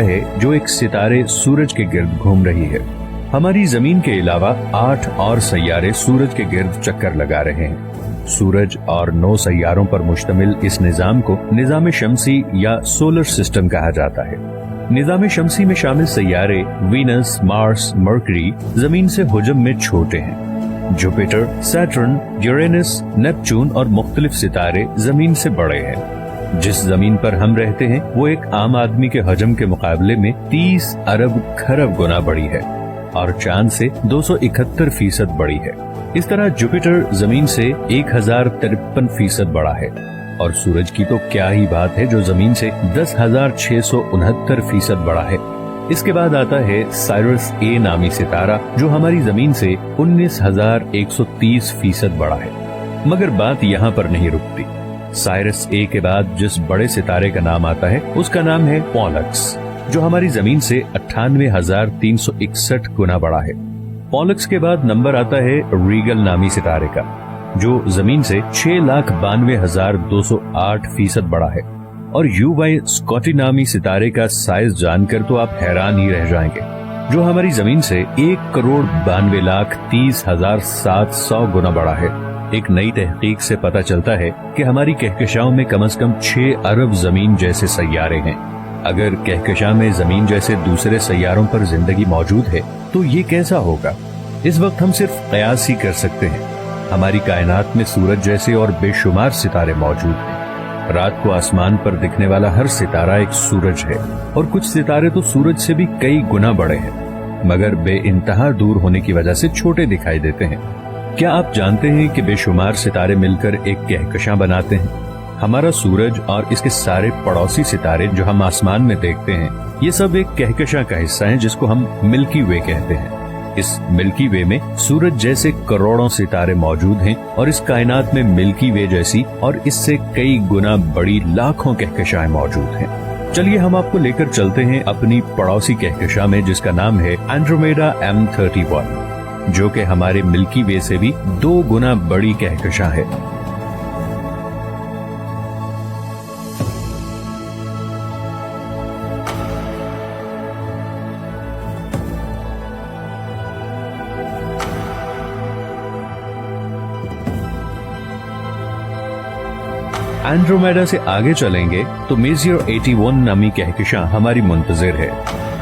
है जो एक सितारे सूरज के गिर्द घूम रही है। हमारी जमीन के अलावा 8 और सैयारे सूरज के गिर्द चक्कर लगा रहे हैं। सूरज और 9 सैयारों पर मुश्तमिल इस निजाम को निजाम शमसी या सोलर सिस्टम कहा जाता है। निजाम शमसी में शामिल सैयारे वीनस, मार्स, मर्करी जमीन से हुजम में छोटे हैं। जुपिटर, सैटर्न, यूरेनस, नेपच्यून और मुख्तलिफ सितारे जमीन से बड़े हैं। जिस जमीन पर हम रहते हैं वो एक आम आदमी के हजम के मुकाबले में 30 अरब खरब गुना बड़ी है और चांद से 271% बड़ी है। इस तरह जुपिटर जमीन से 1053% बड़ा है और सूरज की तो क्या ही बात है जो जमीन से 10,669% बड़ा है। इसके बाद आता है साइरस ए नामी सितारा जो हमारी जमीन से 19,130% बड़ा है। मगर बात यहाँ पर नहीं रुकती। साइरस ए के बाद जिस बड़े सितारे का नाम आता है उसका नाम है पोलक्स, जो हमारी जमीन से 98,361 गुना बड़ा है। पोलक्स के बाद नंबर आता है रीगल नामी सितारे का, जो जमीन से 6,92,208% बड़ा है। और UY स्कॉटी नामी सितारे का साइज जानकर तो आप हैरान ही रह जाएंगे, जो हमारी जमीन से 1,92,30,700 गुना बड़ा है। एक नई तहकीक से पता चलता है कि हमारी कहकशाओं में कम से कम 6 अरब जमीन जैसे सैयारे हैं। अगर कहकशां में जमीन जैसे दूसरे सैयारों पर जिंदगी मौजूद है तो ये कैसा होगा? इस वक्त हम सिर्फ कयास ही कर सकते हैं। हमारी कायनात में सूरज जैसे और बेशुमार सितारे मौजूद हैं। रात को आसमान पर दिखने वाला हर सितारा एक सूरज है और कुछ सितारे तो सूरज से भी कई गुना बड़े हैं, मगर बेइंतहा दूर होने की वजह से छोटे दिखाई देते हैं। क्या आप जानते हैं कि बेशुमार सितारे मिलकर एक कहकशां बनाते हैं? हमारा सूरज और इसके सारे पड़ोसी सितारे जो हम आसमान में देखते हैं, ये सब एक कहकशां का हिस्सा है जिसको हम मिल्की वे कहते हैं। इस मिल्की वे में सूरज जैसे करोड़ों सितारे मौजूद हैं और इस कायनात में मिल्की वे जैसी और इससे कई गुना बड़ी लाखों कहकशाएं मौजूद हैं। चलिए हम आपको लेकर चलते हैं अपनी पड़ोसी कहकशां में जिसका नाम है एंड्रोमेडा M31, जो कि हमारे मिल्की वे से भी 2 गुना बड़ी कहकशां है। एंड्रोमेडा से आगे चलेंगे तो मेजियर 81 नामी कहकशां हमारी मुंतजिर है,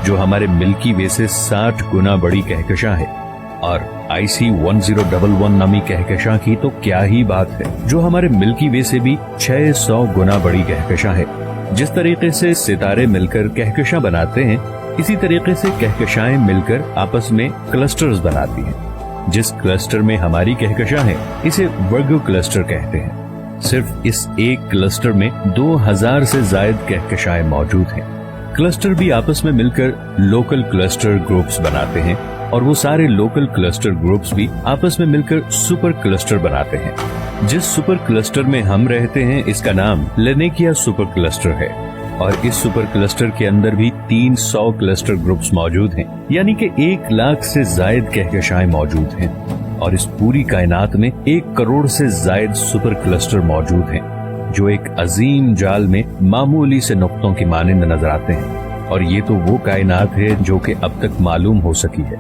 जो हमारे मिल्की वे से 60 गुना बड़ी कहकशां है। और IC 1011 नामी कहकशां की तो क्या ही बात है, जो हमारे मिल्की वे से भी 600 गुना बड़ी कहकशां है। जिस तरीके से सितारे मिलकर कहकशां बनाते हैं, इसी तरीके से कहकशाएं मिलकर आपस में क्लस्टर्स बनाती हैं। जिस क्लस्टर में हमारी कहकशां है इसे वर्गो क्लस्टर कहते हैं। सिर्फ इस एक क्लस्टर में 2000 से ज्यादा कहकशाएं मौजूद हैं। क्लस्टर भी आपस में मिलकर लोकल क्लस्टर ग्रुप्स बनाते हैं और वो सारे लोकल क्लस्टर ग्रुप्स भी आपस में मिलकर सुपर क्लस्टर बनाते हैं। जिस सुपर क्लस्टर में हम रहते हैं इसका नाम लेनेकिया सुपर क्लस्टर है और इस सुपर क्लस्टर के अंदर भी 300 क्लस्टर ग्रुप्स मौजूद हैं, यानी कि 1 लाख से ज्यादा कहकशाएं मौजूद हैं। और इस पूरी कायनात में 1 करोड़ से ज्यादा सुपर क्लस्टर मौजूद हैं, जो एक अजीम जाल में मामूली से नुक्तों की मानिंद नजर आते हैं। और ये तो वो कायनात है जो कि अब तक मालूम हो सकी है।